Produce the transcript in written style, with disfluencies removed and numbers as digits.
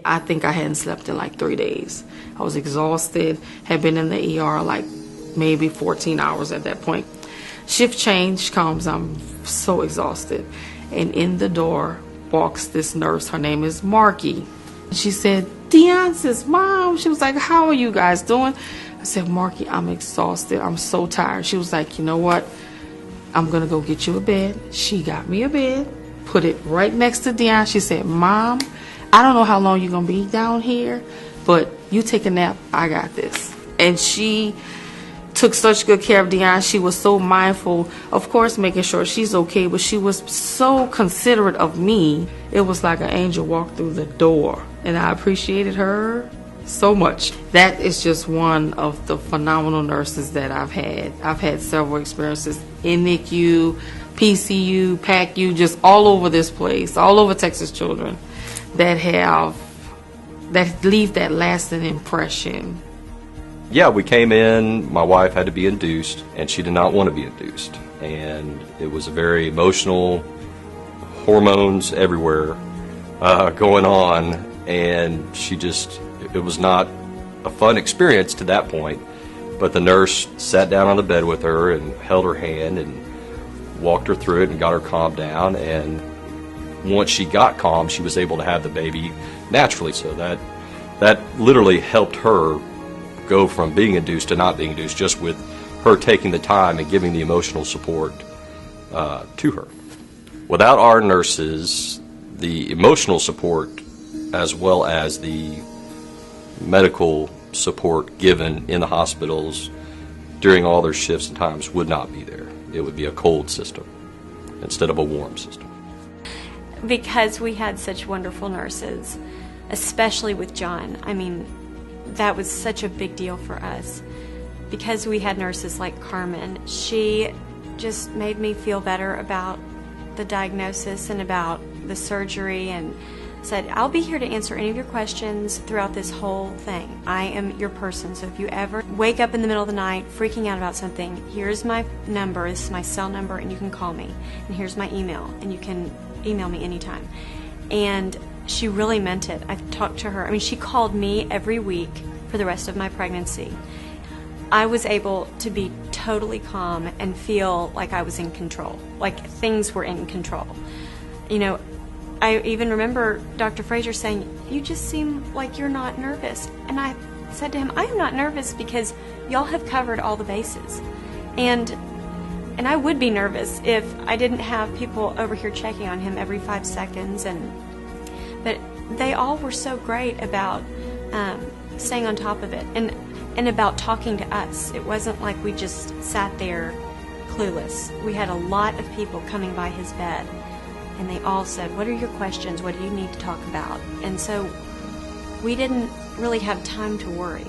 I think I hadn't slept in like 3 days. I was exhausted, had been in the ER like maybe 14 hours at that point. Shift change comes, I'm so exhausted. And in the door walks this nurse, her name is Marky. She said, Deon says, Mom, she was like, how are you guys doing? I said, Marky, I'm exhausted, I'm so tired. She was like, you know what? I'm gonna go get you a bed. She got me a bed, put it right next to Deon. She said, Mom, I don't know how long you're gonna be down here, but you take a nap, I got this. And she took such good care of Deon. She was so mindful, of course, making sure she's okay, but she was so considerate of me. It was like an angel walked through the door, and I appreciated her so much. That is just one of the phenomenal nurses that I've had. I've had several experiences in NICU, PCU, PACU, just all over this place, all over Texas Children, that leave that lasting impression. Yeah, we came in, my wife had to be induced, and she did not want to be induced. And it was a very emotional, hormones everywhere going on, and it was not a fun experience to that point. But the nurse sat down on the bed with her and held her hand and walked her through it and got her calmed down. And once she got calm, she was able to have the baby naturally. So that literally helped her go from being induced to not being induced, just with her taking the time and giving the emotional support to her. Without our nurses, the emotional support as well as the medical support given in the hospitals during all their shifts and times would not be there. It would be a cold system instead of a warm system. Because we had such wonderful nurses, especially with John. I mean, that was such a big deal for us. Because we had nurses like Carmen, she just made me feel better about the diagnosis and about the surgery, and said, I'll be here to answer any of your questions throughout this whole thing. I am your person, so if you ever wake up in the middle of the night freaking out about something, here's my number, this is my cell number, and you can call me. And here's my email, and you can email me anytime. And she really meant it. I've talked to her. I mean, she called me every week for the rest of my pregnancy. I was able to be totally calm and feel like I was in control, like things were in control. You know, I even remember Dr. Frazier saying, you just seem like you're not nervous. And I said to him, I am not nervous because y'all have covered all the bases. And I would be nervous if I didn't have people over here checking on him every 5 seconds. But they all were so great about staying on top of it and about talking to us. It wasn't like we just sat there clueless. We had a lot of people coming by his bed, and they all said, what are your questions? What do you need to talk about? And so we didn't really have time to worry.